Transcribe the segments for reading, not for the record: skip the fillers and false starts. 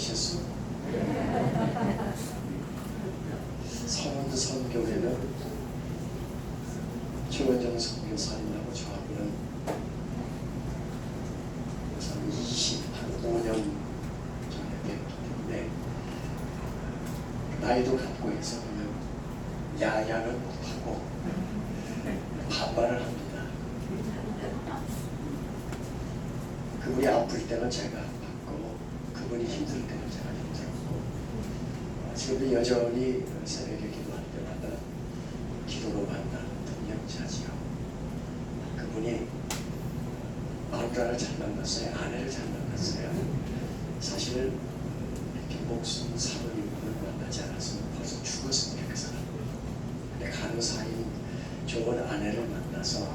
드셨어? 선교회는 최원정 선교사님하고 저하고는 25년 전에 뵙기 때문에 나이도 같고 해서 그냥 야야는 못하고 반발을 합니다. 그분이 아플 때는 제가 아팠고 그분이 힘들 때는 제가 힘들었고 지금도 여전히 새벽에 기도할 때마다 기도로 만나는 동역자지요. 그분이 마누라를 잘 만났어요. 아내를 잘 만났어요. 사실 김복순 사모님을 만나지 않았으면 벌써 죽었으면 좋겠어요. 근데 간호사인 좋은 아내를 만나서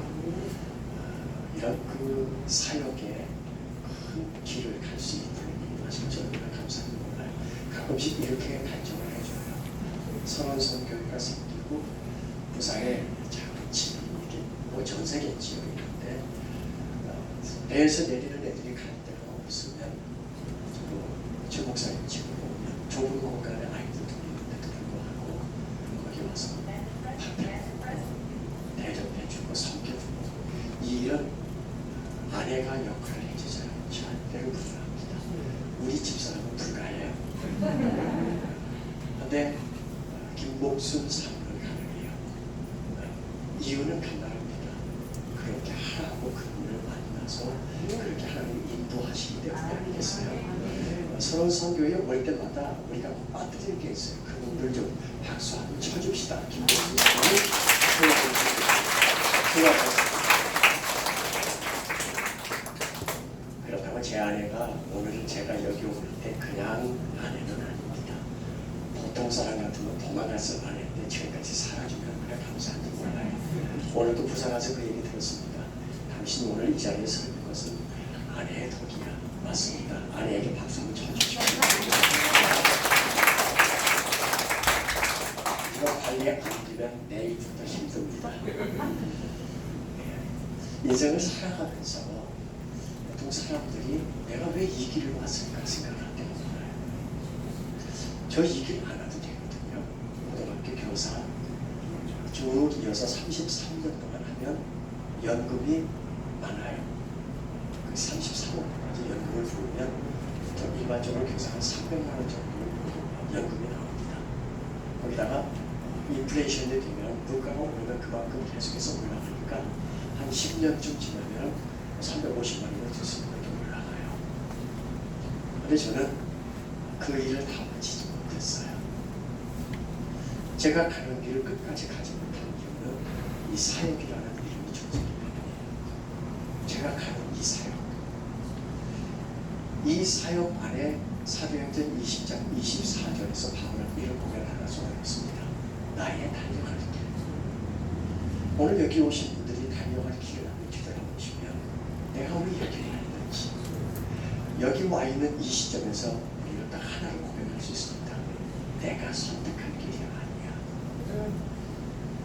이런 그 사역에 큰 길을 갈 수 있다는 이 말씀 저희가 감사히 몰라요. 가끔씩 이렇게 간증을 해줘요. 선원선교회가 생기고 부산에 작은 집이 이게 뭐 전세겠지요. 이런데 배에서 내리는 애들이 갈 데가 없으면 최 목사님 집으로 오면 좁은 공간에 아이들 둘이 있는데도 불구하고 거기 와서 대접해주고 섬겨주고 이런 아내가 역할을 해주잖아요. 절대로 불가합니다. 우리 집사람은 불가해요. 그런데 김복순 사모는 가능해요. 이유는 간단합니다. 그렇게 하라고 그분을 만나서 그렇게 하나님 인도하시기 때문에 아니겠어요? 서론 선교에 올 때마다 우리가 빠뜨리는 게 있어요. 그분들 좀 박수 한번 쳐줍시다. 김복순 사모는 그렇다고 제 아내가 오늘 제가 여기 올 때 그냥 아내는 아닙니다. 보통 사람 같으면 도망갔을 아내인데 지금까지 살아주면 그래 감사한지 몰라요. 오늘도 부산 가서 그 얘기 들었습니다. 당신 오늘 이 자리에 서 있는 것은 아내의 덕이야. 맞습니다. 아내에게 박수 한번 쳐주십시오. 이거 관리 안 되면 내일부터 힘듭니다. 인생을 살아가면서 보통 사람들이 내가 왜 이 길을 왔을까 생각을 할 때가 많아요. 저 이 길 안 와도 되거든요. 고등학교 교사 쭉 이어서 33년 동안 하면 연금이 많아요. 33년까지 연금을 부르면 일반적으로 교사가 300만 원 정도 연금이 나옵니다. 거기다가 인플레이션이 되면 물가가 오르면 그만큼 계속해서 올라가니까 한 10년쯤 지나면 350만 원을 주시는 것도 올라가요. 그런데 저는 그 일을 다 마치지 못했어요. 제가 가는 길을 끝까지 가지 못한 이유는 이 사역이라는 이름이 존재하기 때문이에요. 제가 가는 이 사역. 이 사역 안에 사도행전 20장 24절에서 바울은 이런 고백을 하나 써놨습니다. 나의 달려갈 길. 오늘 여기 오신 분들이 달려갈 길을 한번 뒤돌아보시면 내가 왜 여기를 왔는지 여기 와 있는 이 시점에서 우리는 딱 하나를 고백할 수 있습니다. 내가 선택한 길이 아니야.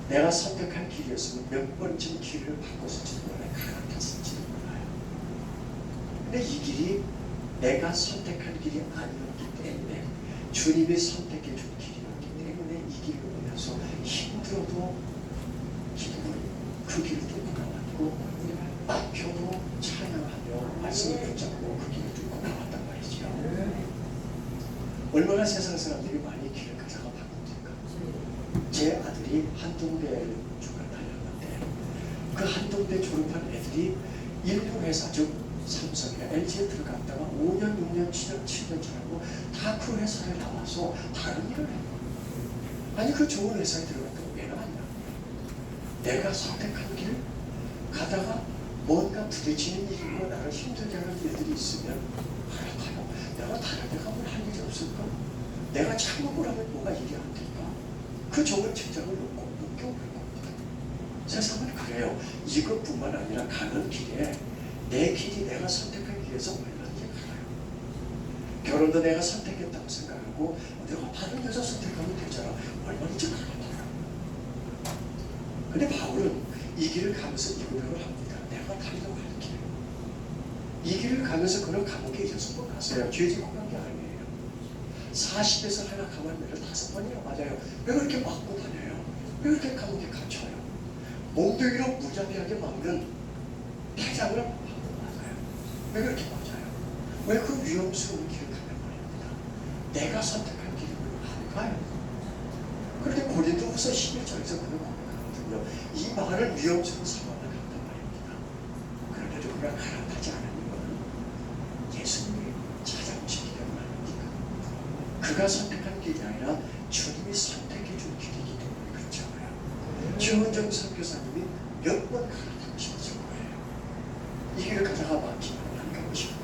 내가 선택한 길이었으면 몇 번쯤 길을 바꿨을지도 몰라요. 갈아탔을지도 몰라요. 근데 이 길이 내가 선택한 길이 아니었기 때문에 주님이 선택해 준 길이었기 때문에 이 길을 오면서 힘들어도 기도를 그 길을 뚫고 나왔고 막혀도 찬양하며 말씀을 붙잡고 그 길을 뚫고 나왔단 말이죠. 얼마나 세상 사람들이 많이 길을 가다가 바꿉니까? 제 아들이 한동대 중학교 다녔는데 그 한동대 졸업한 애들이 일부 회사 즉 삼성이나 LG에 들어갔다가 5년, 6년, 7년 지나고 다 그 회사에 나와서 다른 일을 해요. 아니 그 좋은 회사에 들어갔다고 왜 나왔냐? 내가 선택한 길 가다가 뭔가 부딪히는 일이고 나를 힘들게 하는 일들이 있으면 알아봐요. 내가 다른 데 가면 할 일이 없을까? 내가 창업을 하면 뭐가 일이 안 될까? 그 좋은 직장을 놓고 옮겨올 겁니다. 세상은 그래요. 이것뿐만 아니라 가는 길에 내 길이 내가 선택한 길에서 얼마든지 가요. 결혼도 내가 선택했다고 생각하고 내가 다른 여자 선택하면 되잖아. 얼마든지 가요. 근데 바울은 이 길을 가면서 이 고백을 합니다. 내가 달려갈 길. 이 길을 가면서 그는 감옥에 6번 갔어요. 죄 짓고 간 게 아니에요. 40에서 하락하면 15번이나 맞아요. 왜 그렇게 맞고 다녀요? 왜 그렇게 감옥에 갇혀요? 몽둥이로 무자비하게 막는 태장을 하고 맞아요. 왜 그렇게 맞아요? 왜 그 위험스러운 길을 가면 말입니다. 내가 선택한 길이 왜 가요? 그런데 고린도후서 11장에서 그는 고백하거든요. 이 많은 위험스러운 상황을 갔단 말입니다. 그런데도 그가 갈아타지 않은 이유는 예수님이 찾아오시기 때문 아닙니까? 그가 선택한 길이 아니라 주님이 선택해 준 길이기 때문에 그렇잖아요. 최원정 선교사님이 몇 번 갈아타고 싶었을 거예요. 이 길을 가다가 막히면 안 가고 싶고,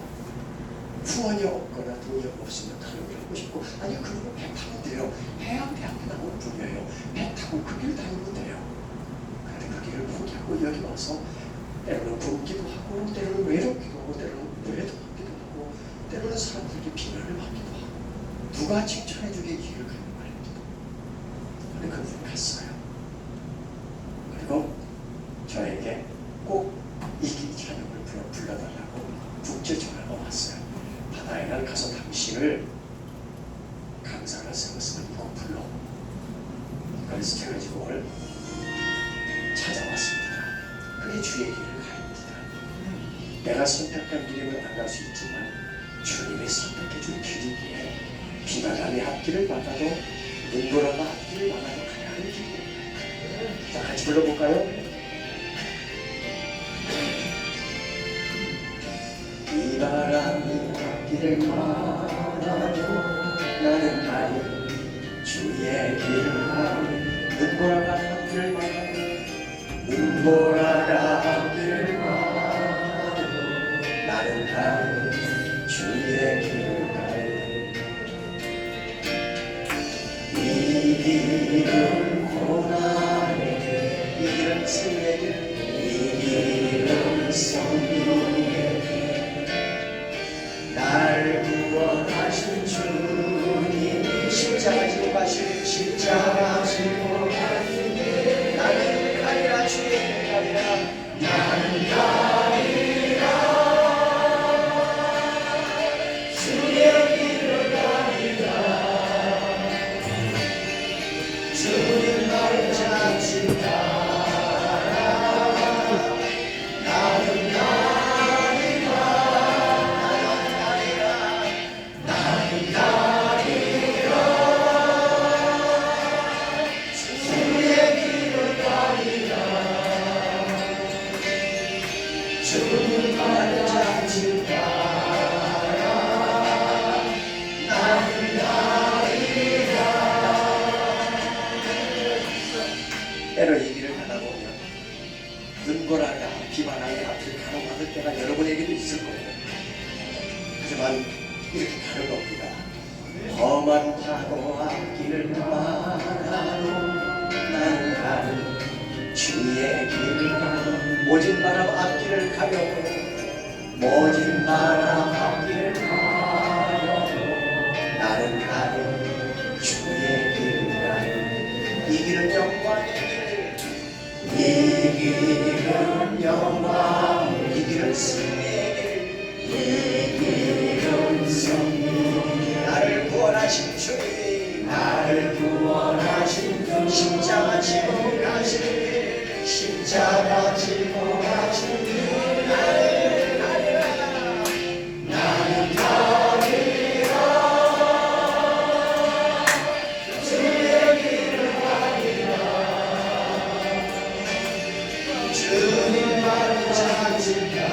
후원이 없거나 돈이 없으면 다른 길 하고 싶고, 아니 그러면 배 타면 돼요. 해양대학교 나온 분이에요. 배 타고 그 길 다니면 돼요. 그런데 그 길을 포기하고 여기 와서 때로는 굶기도 하고, 때로는 외롭기도 하고, 때로는 외도하기도 하고, 때로는 사람들에게 비난을 받기도 하고, 누가 칭찬해주게 이 길을 가는 말입니다. 그런데 그분이 갔어요. 그리고 저에게 꼭 이 길 찬양을 불러달라고 국제 전화가 왔어요. 바다에 날 가서 당신을 강사가 세웠으면 이곡 불러. 그래서 제가 지금 오늘 찾아왔습니다. 그게 주의 길을 가입니다. 내가 선택한 길이면 안 갈 수 있지만 주님이 선택해 준 길이기에 비바람의 앞길을 막아도 눈보라가 앞길을 막아도 가야 하는 길입니다. 자, 같이 불러볼까요? 비바람이 앞길을 막아도 나는 가리 주의 길을 가리 눈보라가 앞길을 막아도 눈보라가 앞길을 막아도 나는 가리 주의 길을 가리 이 길은 고난의 이 길은 승리의 길, 이 길은 성령의 날 구원하신 주님이 십자가 지고 가신 십자가 지고 가시네 나는 가리라 주의 길을 가리라 나는 가리라 주의 길을 가리라 주님 말을 잠시 따라 나는 가리라 때로 이 길을 가다 보면 눈보라가 비바람이 앞을 가로막을 때가 여러분에게도 있을 거예요. 하지만 이렇게 가는 겁니다. 험한 파도 앞길을 막아도 나는 가는 주의 길을 가도 모진 바람 앞길을 가려도 모진 바람 앞길을 가려도 나는 가는 주의 길을 가는 이 길은 영광의 길 이 길은 영광 이 길은 승리의 길 이 길은 승리 나를 구원하신 주님 나를 구원하신 주 십자가 지고 가신 길 십자가 지고 가신 길 나를 가리라 나는 가리라 주의 길을 가리라 주님 말을 찾으라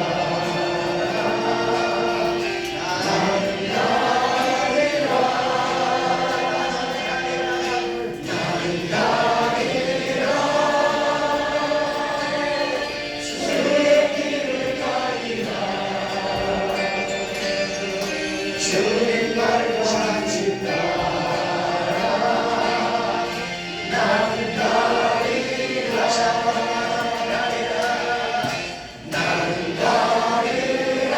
주님 말을 찾으라 나는 가리라 나는 가리라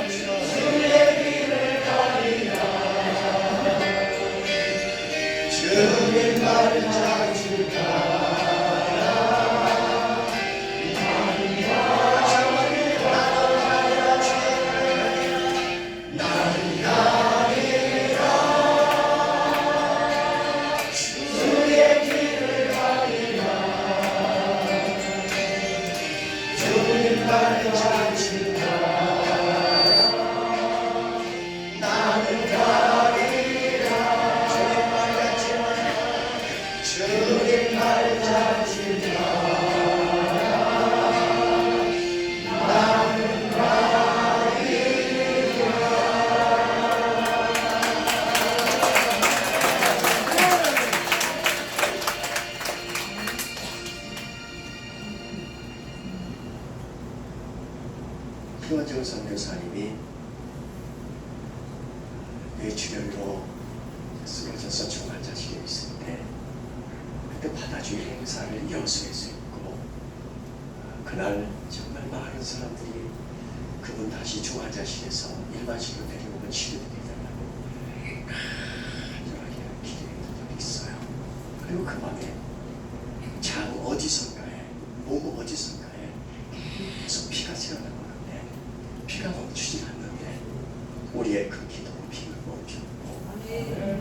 주의 길을 가리라 주님 말을 찾으라 나는 선교사님이 뇌출혈로 쓰러져서 중환자실에 있을 때 그때 바다주의 행사를 여수에서 했고 그날 정말 많은 사람들이 그분 다시 중환자실에서 일반실로 데려오면 치료되게 해달라고 간절하게 기도했던 적이 있어요. 그리고 그 밤에 장 어디선가에 몸 어디선가에 계속 피가 새어나오는데 피가 멈추지 않는데 우리의 그 기도로 피가 멈췄고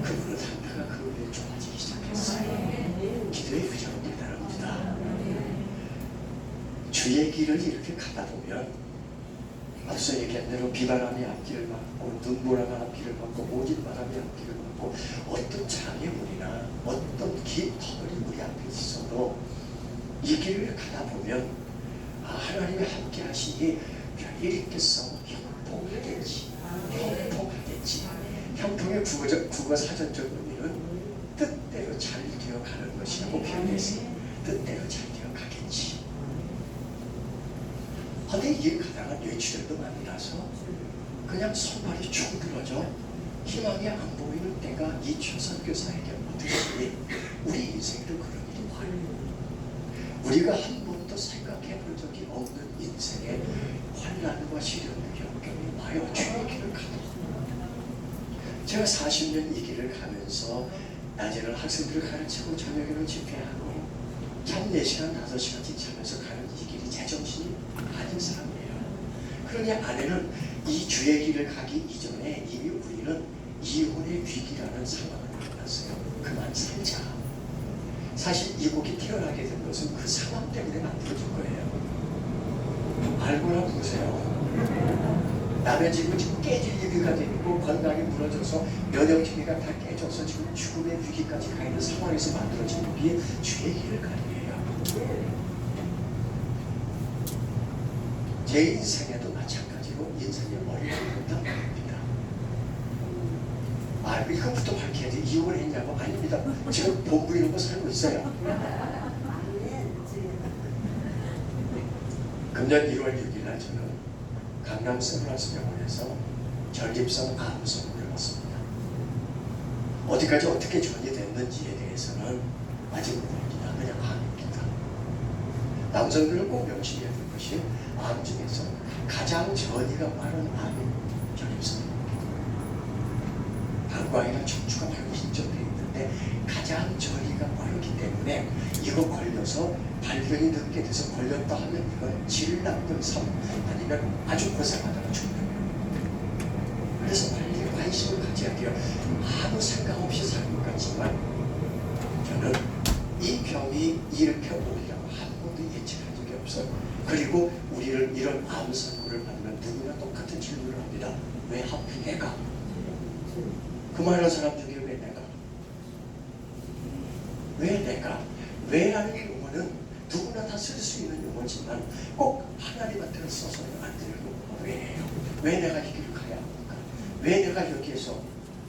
그분은 상태가 그 후에 좋아지기 시작했어요. 기도의 부자는 대단합니다. 주의 길을 이렇게 가다 보면 앞서 얘기한 대로 비바람이 앞길을 막고 눈보라가 앞길을 막고 모진 바람이 앞길을 막고 어떤 장애물이나 어떤 긴 터널이 우리 앞에 있어도 이 길을 가다 보면 하나님이 함께 하시니 별일 있겠어. 형통하겠지. 형통하겠지. 형통의 국어 사전적 의미는 뜻대로 잘 되어가는 것이라고 표현했어요. 뜻대로 잘 되어가겠지. 근데 이 길 가다가 뇌출혈도 많이 나서 그냥 손발이 축 늘어져 희망이 안 보이는 때가 이 최선교사에게 어떻게 되니 우리 인생도 그런 일이 와요. 우리가 한 번도 생각해 볼 적이 없는 인생의 환난과 시련의 역경이 와요. 주의 길을 가다. 제가 40년 이 길을 가면서 낮에는 학생들을 가르치고 저녁에는 집회하고 잠 4시간, 5시간씩 자면서 가는 이 길이 제정신이 아닌 사람이에요. 그러니 아내는 이 주의 길을 가기 이전에 이미 우리는 이혼의 위기라는 상황을 만났어요. 그만 살자. 사실 이 곡이 태어나게 된 것은 그 상황 때문에 만들어진 거예요. 알고나 보세요. 남의 집은 지금 깨질 위기가 되고 건강이 무너져서 면역체계가 다 깨져서 지금 죽음의 위기까지 가 있는 상황에서 만들어진 곡이 주의 길을 가는 거예요. 제 인생에도 마찬가지로 인생의 어려움이 있답니다. 이것부터 밝혀야지. 이혼을 했냐고? 아닙니다. 지금 본부 이런 거 살고 있어요. 금년 1월 6일 날 저는 강남 세브란스 병원에서 전립선 암 선고를 받습니다. 어디까지 어떻게 전이 됐는지에 대해서는 아직 모릅니다. 그냥 암입니다. 남성들은 꼭 명심해야 될 것이 암 중에서 가장 전이가 빠른 암이 전립선입니다. 방광이나 척추가 바로 인접되어 있는데 가장 전이가 빠르기 때문에 이거 걸려서 발병이 늦게 돼서 걸렸다 하면 이건 질납병 3 아니면 아주 고생하다가 죽는. 그래서 빨리 관심을 가져야 돼요. 아무 생각 없이 사는 것 같지만 저는 이 병이 일으켜 오리라고 한 번도 예측한 적이 없어요. 그리고 우리는 이런 암 선고를 받으면 누구나 똑같은 질문을 합니다. 왜 하필 내가? 그 말하는 사람 중에 왜 내가? 왜 내가? 왜라는 용어는 누구나 다 쓸 수 있는 용어지만 꼭 하나님한테는 써서는 안 되는 용어가 왜예요? 왜 내가 이 길을 가야 합니까? 왜 내가 여기에서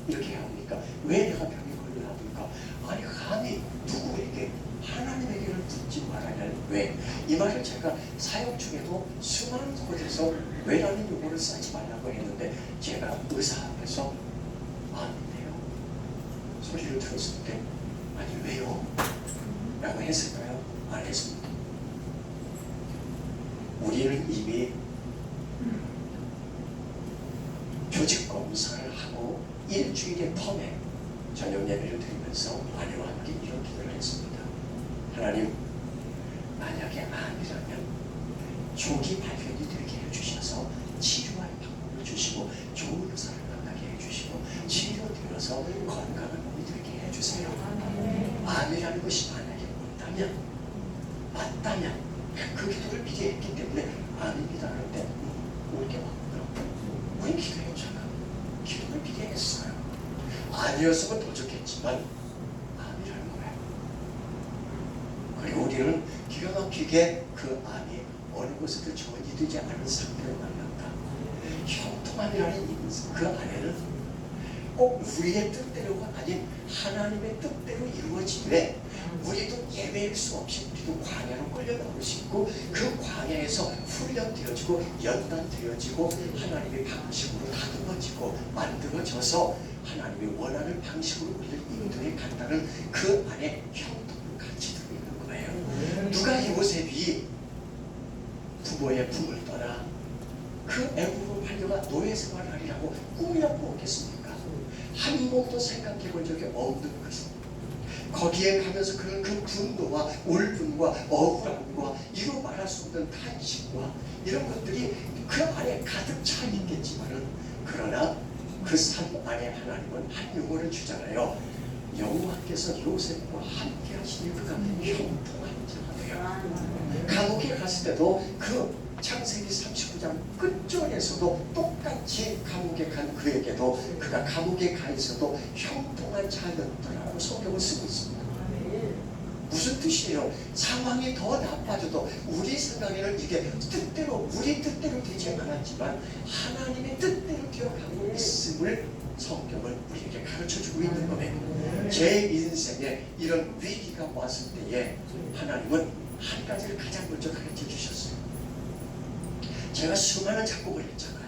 이렇게 해야 합니까? 왜 내가 병이 걸려야 합니까? 아니 감히 누구에게 하나님에게를 묻지 말아야 할 왜? 이 말을 제가 사역 중에도 수많은 곳에서 왜라는 용어를 쓰지 말라고 했는데 제가 의사 앞에서 아닌데요 소리를 들었을 때 아니 왜요? 라고 했을까요? 안 했습니다. 우리는 이미 조직 검사를 하고 일주일의 텀에 저녁 예배를 드리면서 아내와 함께 이런 기도를 했습니다. 하나님, 만약에 암이라면 조기 발견이 되게 해주셔서 치료할 방법을 주시고 좋은 의사를 만나게 해주시고 치료되어서 건강한 몸이 되게 해주세요. 암이라는 것이 만약에 맞다면 그 기도를 미리 했기 때문에 암입니다. 그런데 옳게 왔구나. 우리 기도했잖아. 기도를 미리 했어요. 아니었으면 더 좋겠지만 암이라는 거예요. 그리고 우리는 기가 막히게 그 암이 어느 곳에도 전이되지 않은 상태를 만났다. 형통암이라는 그 안에는 꼭 우리의 뜻대로가 아닌 하나님의 뜻대로 이루어지되 우리도 예외일 수 없이 우리도 광야로 끌려 나올 수 있고 그 광야에서 훈련되어지고 연단되어지고 하나님의 방식으로 다듬어지고 만들어져서 하나님이 원하는 방식으로 우리를 인도해 간다는 그 안에 형통을 같이 들어있는 거예요. 누가 요셉이 부모의 품을 떠나 그 애굽으로 팔려가 노예 생활하리라고 꿈이나 꾸었겠습니까? 한 번도 생각해 본 적이 없는 것입니다. 거기에 가면서 그 분노와 울분과 억울함과 이루 말할 수 없는 탄식과 이런 것들이 그 안에 가득 차 있겠지만은 그러나 그 삶 안에 하나님은 한 용어를 주잖아요. 여호와께서 요셉과 함께 하시니 그가 형통한 자가 되어. 감옥에 갔을 때도 그 창세기 39장 끝절에서도 똑같이 감옥에 간 그에게도 그가 감옥에 가 있어도 형통한 자였더라고 성경을 쓰고 있습니다. 무슨 뜻이에요? 상황이 더 나빠져도 우리 생각에는 이게 뜻대로 우리 뜻대로 되지 않았지만 하나님의 뜻대로 되어가고 있음을 성경은 우리에게 가르쳐주고 있는 거예요. 제 인생에 이런 위기가 왔을 때에 하나님은 한 가지를 가장 먼저 가르쳐 주셨어요. 제가 수많은 작곡을 했잖아요.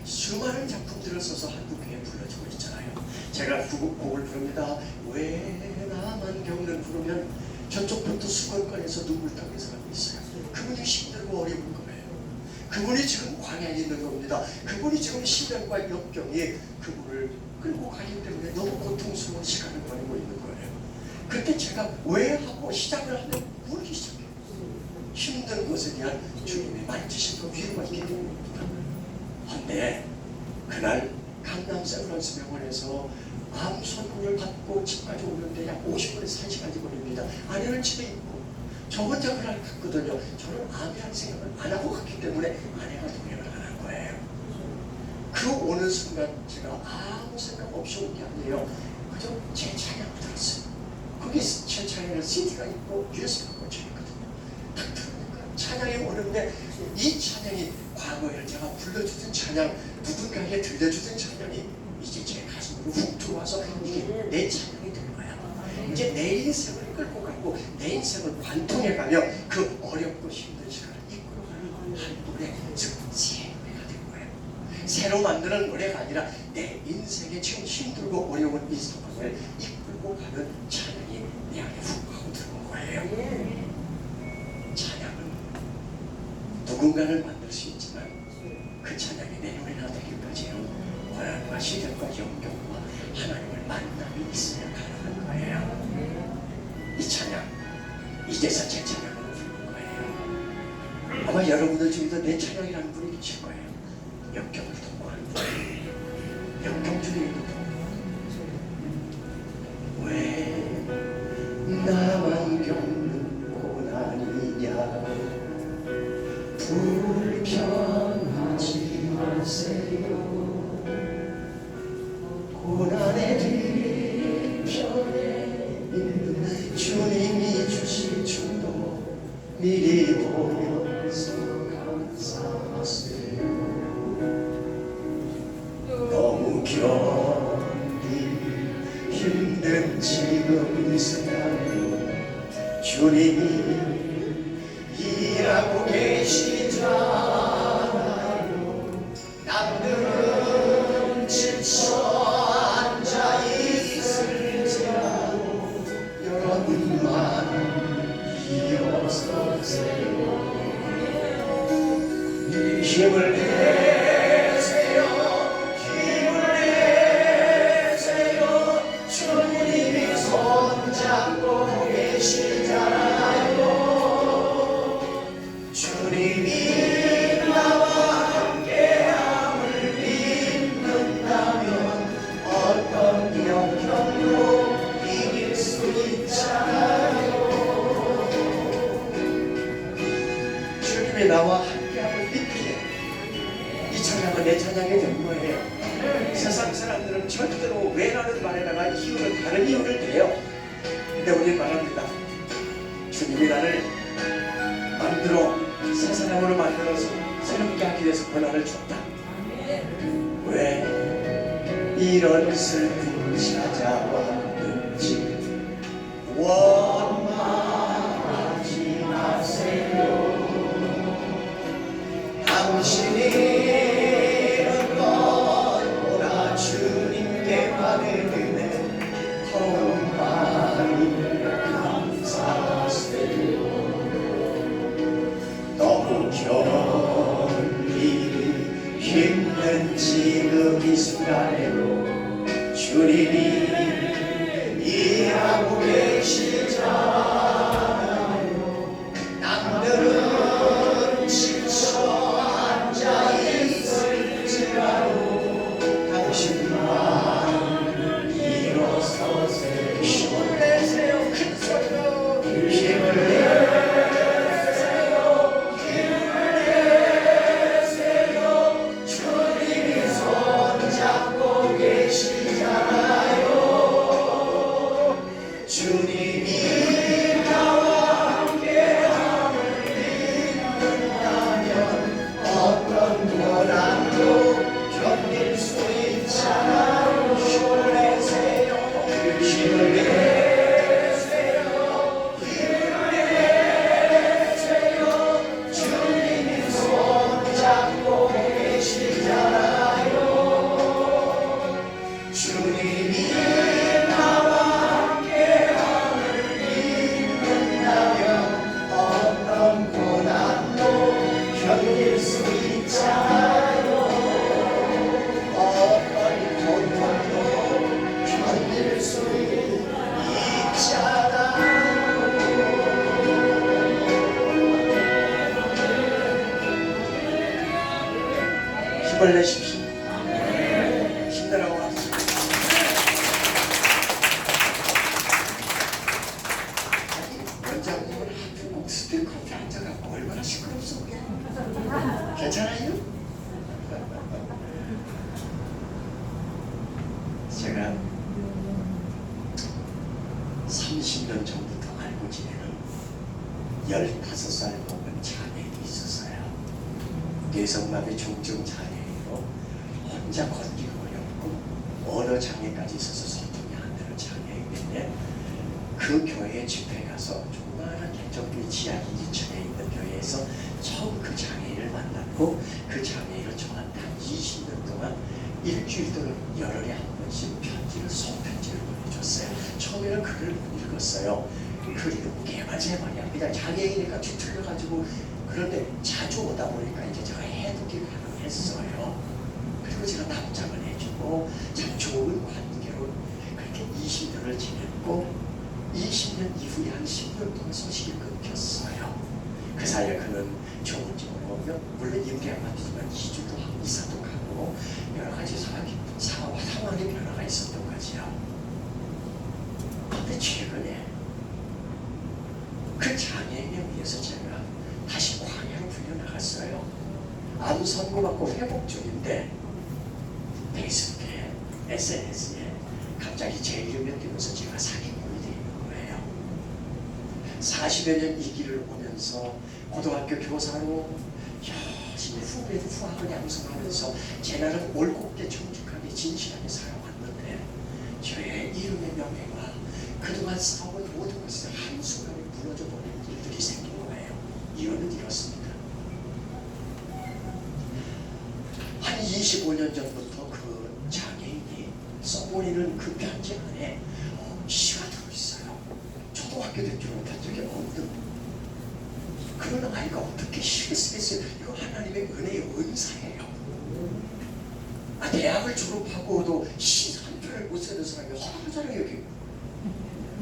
수많은 작품들을 써서 한국교회에 불러주고 있잖아요. 제가 곡을 부릅니다. 왜 나만 겪는 부르면 저쪽부터 수건권에서 눈물 닦는 사람이 있어요. 그분이 힘들고 어려운 거예요. 그분이 지금 광야에 있는 겁니다. 그분이 지금 시련과 역경이 그분을 끌고 가기 때문에 너무 고통스러운 시간을 보내고 있는 거예요. 그때 제가 왜 하고 시작을 하면 울기 시작해요. 힘든 것에 대한 주님의 만지심과 위로가 있기 때문입니다. 그런데 그날 강남 세브란스 병원에서 암 선고를 받고 집까지 오는데 약 50분에서 1시간이 걸립니다. 아내는 집에 있고 저 혼자 그날 갔거든요. 저는 암이라는 생각을 안 하고 갔기 때문에 아내가 동행을 안 한 거예요. 그 오는 순간 제가 아무 생각 없이 온 게 아니에요. 그저 제 찬양을 들었어요. 거기 제 찬양을 CD가 있고 USB가 꽂혀있거든요. 딱 들으니까 찬양이 오는데 이 찬양이 과거에 제가 불러주던 찬양, 누군가에게 들려주던 찬양이 이제 제 가슴으로 훅 들어와서 이게 내 찬양이 된 거야. 이제 내 인생을 끌고 가고 내 인생을 관통해가며 그 어렵고 힘든 시간을 이끌어가는 한 노래, 즉 새 노래가 된 거예요. 새로 만드는 노래가 아니라 내 인생에 지금 힘들고 어려운 이 상황을 이끌고 가는 찬양이 내 안에 훅 하고 들어온 거예요. 찬양은 누군가를 만들 수 있지만 그 찬양이 내 노래가 되기까지는 고난과 시련과 역경과 하나님을 만남이 있어야 가능한 거예요. 이 찬양, 이제서 제 찬양으로 부르는 거예요. 아마 여러분들 중에도 내 찬양이라는 분이 계실 거예요. 역경을 통과하는 분, 역경 중에 있는 분. 왜 나만 겪는 고난이냐, 불편하지 마세요. 고난의 뒤편에 있는 주님이 주실 주도 미리 보면서 감사하세요. 너무 견디기 힘든 지금 이 순간에 주님이 일하고 계시잖아요. 남들은 지쳐 힘을 내세요. 힘을 내세요. 주님이 손잡고 계시잖아요. 주님이 나와 함께함을 믿는다면 어떤 역경도 이길 수 있잖아요. 주님이 나와 내 찬양이 된 거예요. 세상 사람들은 절대로 왜라는 말에다가 이유를 다른 이유를 대요. 근데 우리는 말합니다. 주님이 나를 만들어 새 사람으로 만들어서 새롭게 하기 위해서 고난을 줬다. 왜 이런 슬픔 찾아왔는지 원망하지 마세요. 당신이 이런 것보다 주님께 받은 은혜 더 많이 감사하세요. 너무 견디기 힘든 지금 이 순간에도 주님이 일하고 계시잖아요. 남들은 지쳐 앉아있을지라도 당신만 일어서세요. 힘을 내세요. 큰 소리로 힘을 내세요. 힘을 내세요. 주님이 손잡고 계시잖아요. 주님이 나와 함께함을 믿는다면 어떤 고난도 견딜 수 있잖아요. 힘을 내세요. 힘을 내세요. 힘을 내세요. 주님이 손잡고 계시잖아요. 주님이 나와 함께함을 믿는다면 어떤 고난도 견딜 수 있잖아요. 어떤 고난도 견딜 수 있잖아요. 힘을 내십시오. 힘내라고 합시다. 원장님은 한국 스틸 커피 앉아갖고 얼마나 시끄럽소. 괜찮아요? 제가 30년 전부터 알고 지내는 15살 먹은 자매이 있었어요. 뇌성마비 중증 장애인으로 혼자 걷기가 어렵고 언어 장애까지 있어서 소통이 안 되는 장애인인데 그 교회 집회 가서 조그마한 개정교회 지하 2층에 있는 교회에서 처음 그 장애인을 만났고 그 장애인은 저한테 한 20년 동안 일주일 동안 열흘에 한 번씩 편지를 손편지를 보내줬어요. 처음에는 글을 못 읽었어요. 글 읽고 개맞아야 말이야. 그냥 장애인이니까 뒤틀려가지고 그런데 자주 오다 보니까 이제 제가 해독이 가능했어요. 그리고 제가 답장을 해주고 참 좋은 관계로 그렇게 20년을 지냈고 20년 이후에 한 10년 동안 소식이 끊겼어요. 그 사이에 그는 좋은 집으로 오면 물론 임대아파트지만 2주도 하고 이사도 가고 여러 가지 상황에 변화가 있었던 거지요. 근데 최근에 그 장애인에 의해서 제가 다시 광야로 불려나갔어요. 암 선고받고 회복 중인데 페이스북에 SNS에 갑자기 제 이름이 뜨면서 제가 사기꾼이 되는 거예요. 40여 년 이 길을 오면서 고등학교 교사로 열심히 후배도 후학을 양성하면서 제 나름 올곧게 정직하게 진실하게 살아왔는데 저의 이름의 명예가 그동안 싸운 모든 것을 한순간에 무너져버리는 일들이 생긴 거예요. 이유는 이렇습니다. 한 25년 전부터 그 장애인이 써보내는 그 편지 안에 시가 들어있어요. 초등학교 된 줄 못한 적이 없는 그런 아이가 어떻게 시를 쓰겠어요? 이거 하나님의 은혜의 은사예요. 대학을 졸업하고도 시 한 줄을 못 쓰는 사람이 허하잖아요. 여기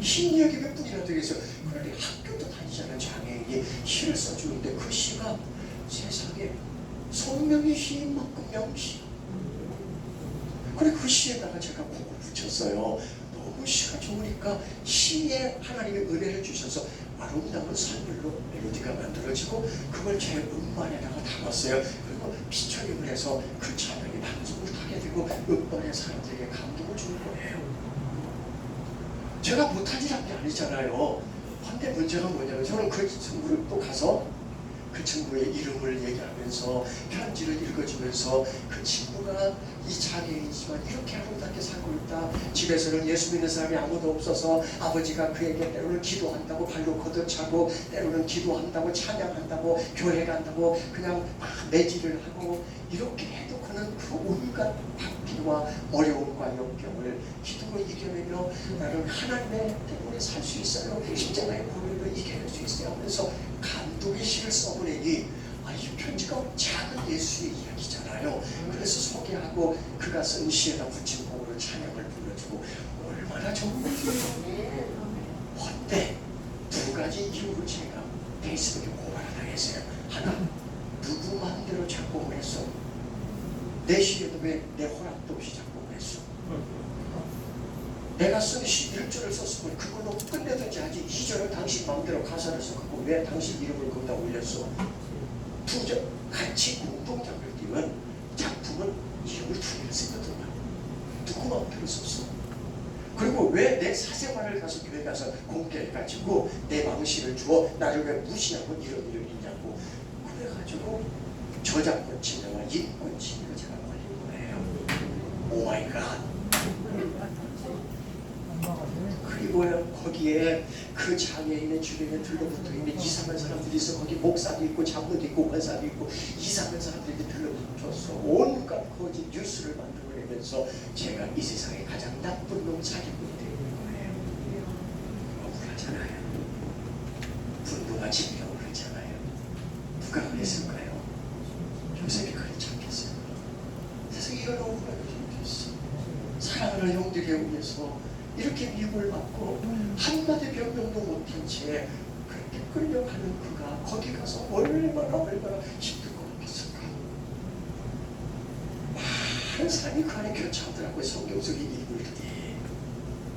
심리학이 몇 분이나 되겠어요. 그런데 학교도 다니잖아요. 장애인이 시를 써주는데 그 시가 세상에 손명의 시인만큼 명시. 그래 그 시에다가 제가 곡을 붙였어요. 너무 시가 좋으니까 시에 하나님의 은혜를 주셔서 아름다운 선물로 멜로디가 만들어지고 그걸 제 음반에다가 담았어요. 그리고 피처링을 해서 그 찬양이 방송을 하게 되고 음반의 사람들에게 감동을 주는 거예요. 제가 못한 일한 게 아니잖아요. 근데 문제가 뭐냐면 저는 그 선물을 또 가서 그 친구의 이름을 얘기하면서 편지를 읽어주면서 그 친구가 이 장애인이지만 이렇게 아름답게 살고 있다. 집에서는 예수 믿는 사람이 아무도 없어서 아버지가 그에게 때로는 기도한다고 발로 걷어차고 때로는 기도한다고 찬양한다고 교회 간다고 그냥 막 매질을 하고 이렇게 해도 그는 그 온갖 박해와 어려움과 역경을 기도로 이겨내며 나는 하나님의 때문에 살 수 있어요. 십자가의 보혈로 이겨낼 수 있어요 하면서 감동의 시를 써보내니 이 편지가 작은 예수의 이야기잖아요. 그래서 소개하고 그가 쓴 시에다 붙인 곡으로 찬양을 불러주고 얼마나 좋은 거예요. 어때? 두 가지 이유로 제가 페이스북에 고발을 당했어요. 하나, 누구 마음대로 작곡을 했어? 내 시에도 왜 내 허락도 없이 작곡을 했어? 내가 쓴 시 1절을 썼으면 그걸로 끝내든지 하지 2절은 당신 마음대로 가사를 썼고 왜 당신 이름을 거기다 올렸어? 2절 같이 공동작을 띄면 작품은 이름을 두 개를 쓰거든요. 누구 마음대로 썼어? 그리고 왜 내 사생활을 가서 교회 가서 공개해가지고 내 망실을 주어 나를 왜 무시하고 이런 일을 있냐고 그래가지고 저작권 침해와 인권 침해가 제가 걸린 거예요. 오마이갓. 그리고요 거기에 그 장애인의 주변에 들러붙어 있는 이상한 사람들이 있어. 거기 목사도 있고 장로도 있고 권사도 있고 이상한 사람들이 들러붙어서 온갖 거짓 뉴스를 만들어내면서 제가 이 세상에 가장 나쁜 놈 사기꾼이 되는 거예요. 억울하잖아요. 분노가 진정을 하잖아요. 누가 그랬을까요? 요셉이 그리 착했어요. 세상에 이런 억울하게 생겼어. 사랑하는 형들에 위해서 이렇게 미움을 받고 한마디 변명도 못한 채 그렇게 끌려가는 그가 거기 가서 얼마나 힘들 것 같았을까. 많은 사람이 그 안에 교차하더라고요. 성경 속의 인물들이.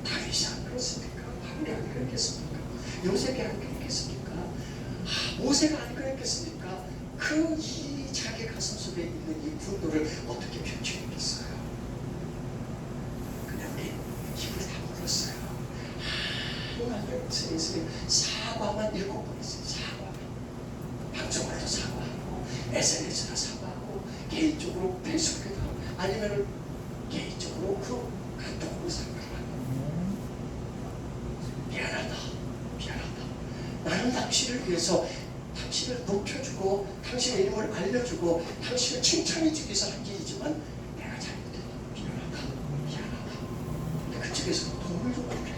다윗이 안 그랬습니까? 바울이 안 그랬겠습니까? 요셉이 안 그랬겠습니까? 모세가 안 그랬겠습니까? 그 이 자기 가슴 속에 있는 이 분노를 어떻게 표출했겠어요? 사과만 7번 했어요. 사과. 방송으로도 사과하고 SNS로 사과하고 개인적으로 페이스북에도 하고 아니면 개인적으로 그 카톡으로 사과하고 미안하다. 나는 당신을 위해서 당신을 높여주고 당신의 이름을 알려주고 당신을 칭찬해주기 위해서 한 일이지만 내가 잘못했다. 미안하다. 근데 그쪽에서 도움을 좀 그래.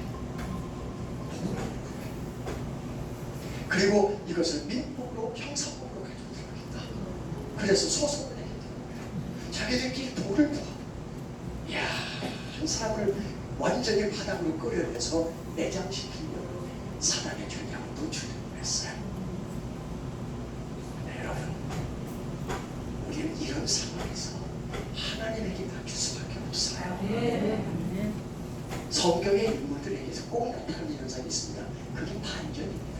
그리고 이것을 민법으로 형사법으로 가지고 들어가겠다. 그래서 소송을 내겠다. 자기들끼리 돈을 부어. 이야, 한 사람을 완전히 바닥으로 끌어내서 내장시키려고 사단의 전략을 노출되고 했어요. 네, 여러분, 우리는 이런 상황에서 하나님에게 맡길 수밖에 없어요. 성경의 인물들에게서 꼭 나타나는 현상이 있습니다. 그게 반전입니다.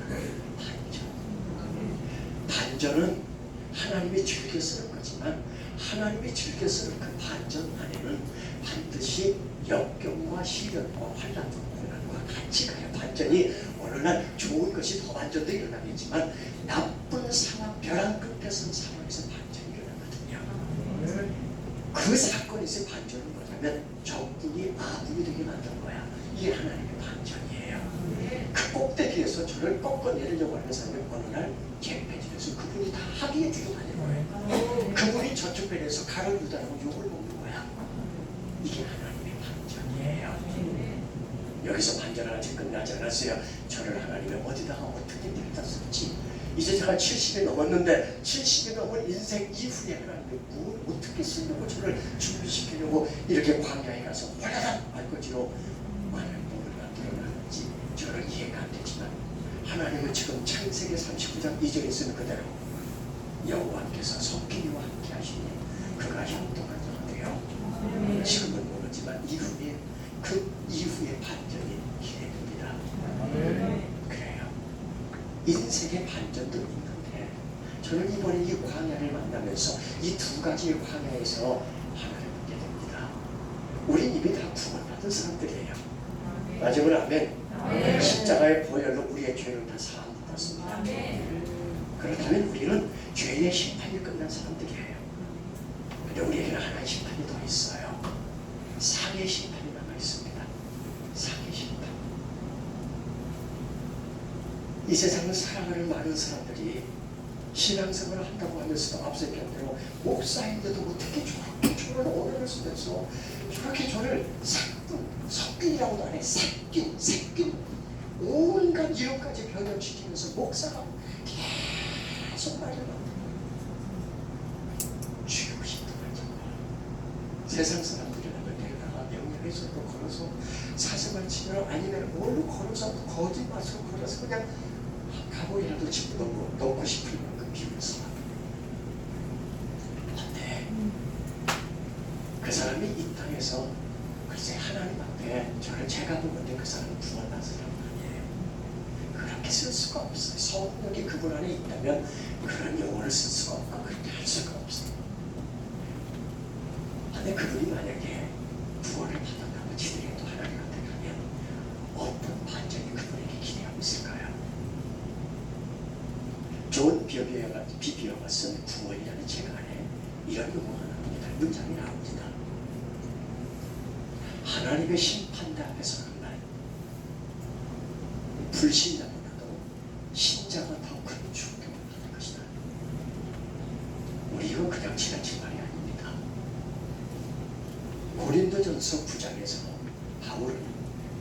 반전은 하나님이 즐겨 쓰는 거지만 하나님이 즐겨 쓰는 그 반전 안에는 반드시 역경과 시련과 환난과 고난과 같이 가요. 반전이 어느 날 좋은 것이 더 반전도 일어나겠지만 나쁜 상황, 벼랑 끝에 선 상황에서 반전이 일어나거든요. 그 사건에서 반전은 뭐냐면 적군이 아군이 되게 만든 거야. 이게 하나님의 반전이에요. 그 꼭대기에서 저를 꺾어내리려고 하는 사람이 어느 날 쟁패질에서 그분이 다 합의해 주고 가는 거예요. 그분이 저쪽 편에서 가를 유다라고 욕을 먹는 거야. 이게 하나님의 반전이에요. 여기서 반전은 아직 끝나지 않았어요. 저를 하나님이 어디다가 어떻게 데려다 쓸지. 이제 제가 70이 넘었는데 70이 넘은 인생 이후에 하나님이 뭘 어떻게 쓰려고 저를 준비시키려고 이렇게 광야에 가서 화라락 발거지로 많은 몸을 만들어놨는지 저는 이해가 안 되지만 하나님은 지금 창세기 39장 2절에 쓰는 그대로 여호와께서 손길이와 함께 하시니 그가 형통하더라고요. 지금은 모르지만 이후에 그 이후의 반전이 기대됩니다. 그래요. 인생의 반전도 있는데 저는 이번에 이 광야를 만나면서 이 두 가지의 광야에서 하나를 묻게 됩니다. 우린 이미 다 구원받은 사람들이에요. 마지막으로 아멘. 십자가의 보혈로 우리의 죄를 다 사함 받았습니다. 그렇다면 우리는 죄의 심판이 끝난 사람들이에요. 근데 우리에게는 하나의 심판이 더 있어요. 상의 심판이 남아 있습니다. 상의 심판. 이 세상은 사랑하는 많은 사람들이 신앙생활을 한다고 하면서도 앞서 얘기한 대로 목사인데도 어떻게 저렇게 저를 오해를 쓰면서 저렇게 저를 섞인이라고도 안 해. 섞인 온갖 이름까지 변형시키면서 목사가 계속 말을 합니다. 죽이고 싶더라 정말. 세상 사람들이라면 내가 명령의 소리로 걸어서 사슴을 치면 아니면 뭘로 걸어서 거짓말로 걸어서 그냥 감옥이라도 집어넣고 싶을 만큼 비웃어. 근데 그 사람이 이 땅에서 글쎄 하나님 앞에 저를 제가 보는데 그 사람은 구원한 사람 아니에요. 그렇게 쓸 수가 없어요. 성령이 그분 안에 있다면 그런 용어를 쓸 수가 없고 그렇게 할 수가 없어요. 근데 그분이 만약에 구원을 받았다고 지들에도 하나님 앞에 가면 어떤 반전이 그분에게 기대하고 있을까요? 존 비비어가 쓴 구원이라는 책 안에 이런 용어가 나옵니다. 문장이 나옵니다. 하나님의 심판대 앞에 서는 날 불신자보다도 신자가 더 큰 충격을 받을 것이다. 우리 이거 그냥 지나칠 말이 아닙니다. 고린도전서 9장에서 바울은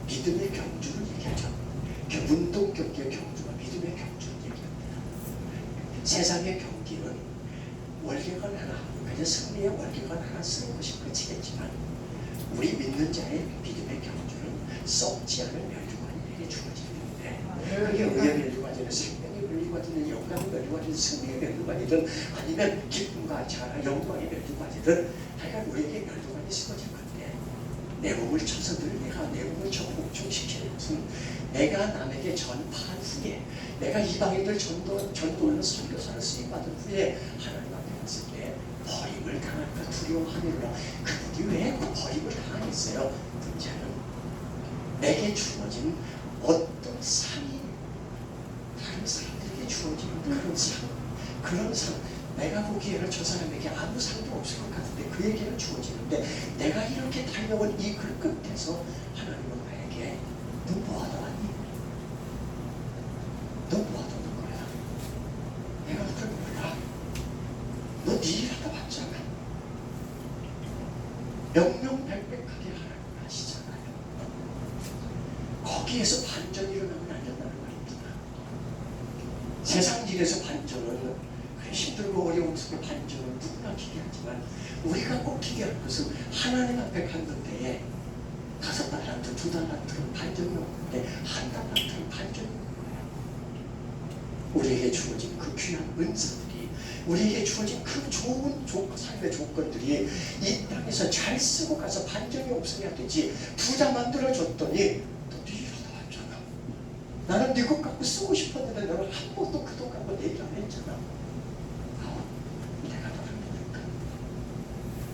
믿음의 경주를 얘기하죠. 운동 경기의 경주가 믿음의 경주를 얘기합니다. 세상의 경기는 월계관 하나, 그냥 승리의 월계관 하나 쓰는 것이 끝이겠지만 우리 믿는 자의 믿음의 경주는 썩지 않은 멸류관이 내게 주어지는데 그게 의의 멸류관이든 생명의 멸류관이든 영광의 멸류관이든 승리의 멸류관이든 아니면 기쁨과 자라 영광의 멸류관이든 하여간 우리에게 멸류관이 쓰어질 건데 내 몸을 쳐서 늘 내가 내 몸을 적복종시키는 것은 내가 남에게 전파한 후에 내가 이방인들 전도하는 선교사를 쓰임받은 후에 하나님 앞에 갔을 때 버림을 당할까 두려워하느라 그분이 왜 버림을 당하겠어요? 문제는 내게 주어진 어떤 상이 다른 사람들에게 주어지는 그런 상 내가 보기에는 저 사람에게 아무 상도 없을 것 같은데 그에게는 주어지는데 내가 이렇게 달려온 이 글 끝에서 하나님은 나에게 너 뭐하다 왔니? 너 뭐하다 온 거야? 내가 그걸 몰라. 너 네 일 하다 왔잖아. 명명백백하게 하나님 하시잖아요. 거기에서 반전이 일어나면 안 된다는 말입니다. 세상 일에서 반전은 힘들고 어려움 속에 반전은 누구나 기대하지만 우리가 꼭 기대할 것은 하나님 앞에 갔는데 5달란트, 2달란트는 반전이 없는데 1달란트는 반전이 없는 거예요. 우리에게 주어진 그 귀한 은사들이 우리에게 주어진 그 좋은 삶의 조건들이 이 땅에서 잘 쓰고 가서 반전이 없어야 되지. 부자 만들어줬더니 너 네 일 하다 왔잖아. 나는 네 것 갖고 쓰고 싶었는데 너는 한 번도 그 돈 갖고 내 일 안 했잖아. 내가 너를 믿을까?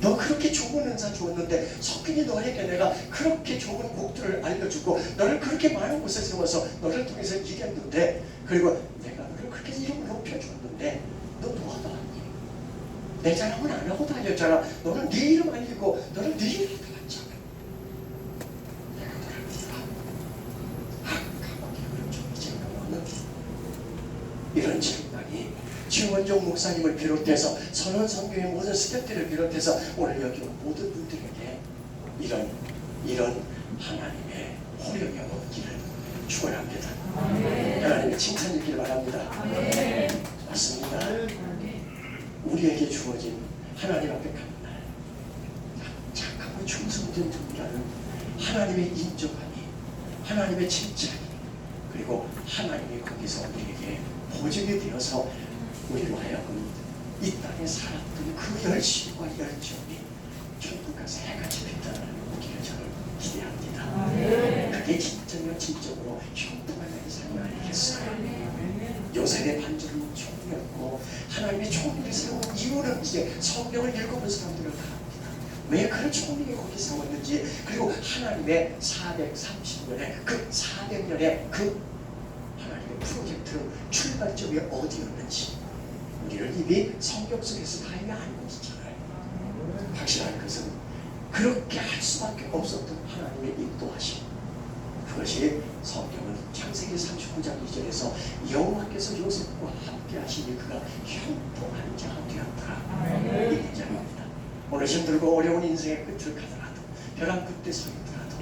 너 그렇게 좋은 은사 주었는데 석균이 너에게 내가 그렇게 좋은 곡들을 알려주고 너를 그렇게 많은 곳에 세워서 너를 통해서 이겼는데 그리고 내가 너를 그렇게 이름을 높여줬는데 너 뭐하다 왔니? 내 자랑은 안 하고 다녔잖아. 너는 네 이름 알리고 너는 네 일 하다 왔잖아. 내가 너를 믿어. 가만히 그런 종이지 않으면 이런 질문이 최원종 목사님을 비롯해서 선원 선교의 모든 스태프들을 비롯해서 오늘 여기 온 모든 분들에게 이런 하나님의 호령이 없기를 축원합니다. 하나님의 칭찬이기를 바랍니다. 맞습니다. 우리에게 주어진 하나님 앞에 가는 날 착하고 충성된 종이라는 하나님의 인정함이 하나님의 칭찬이 그리고 하나님이 거기서 우리에게 보증이 되어서 우리로 하여금 이 땅에 살았던 그 열심과 열정이 천국 가서 해같이 빛나는 우리를 저는 기대합니다. 그게 진정면 진정으로 형통한 삶이 아니겠어요. 요셉의 반전을 총이었고 하나님의 총리를 세운 이유는 이제 성경을 읽어본 사람들은 다 압니다. 왜 그런 총리가 거기 세웠는지 그리고 하나님의 430년의 그 400년의 그 하나님의 프로젝트 출발점이 어디였는지 우리는 이미 성경 속에서 다 이미 알고 있잖아요. 확실한 것은 그렇게 할 수밖에 없었던 하나님의 인도하심. 그것이 성경은 창세기 39장 2절에서 여호와께서 요셉과 함께 하시니 그가 형통한 자가 되었더라. 이 문장입니다. 오늘 힘들고 어려운 인생의 끝을 가더라도 벼랑 끝에 서 있더라도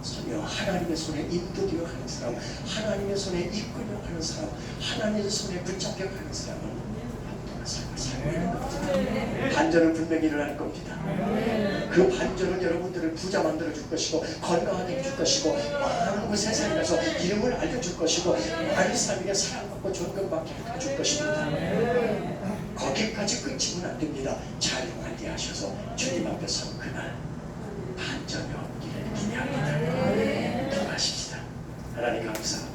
전혀 하나님의 손에 인도되어 가는 사람, 하나님의 손에 이끌려 가는 사람, 하나님의 손에 붙잡혀 가는 사람은 형통한 삶을 살고 있는 겁니다. 반전은 분명히 일어날 겁니다. 그 반전은 여러분들을 부자 만들어 줄 것이고 건강하게 해줄 것이고 많은 곳 세상에 가서 이름을 알려줄 것이고 많은 사람에게 사랑받고 존경받게 해줄 것입니다. 거기까지 끝이면 안 됩니다. 잘 관리하셔서 주님 앞에 선 그날 반전이 없기를 기대합니다. 기도하십시다. 하나님 감사합니다.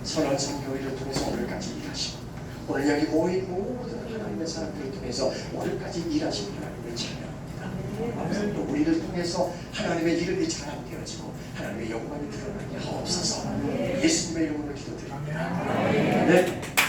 선한 선교회를 통해서 오늘까지 일하시고 오늘 여기 모인 모든 하나님의 사람들을 통해서 오늘까지 일하신 하나님을 찬양합니다. 또 우리를 통해서 하나님의 이름이 자랑되어지고 하나님의 영광이 드러나게 하옵소서. 예수님의 이름으로 기도드립니다. 네.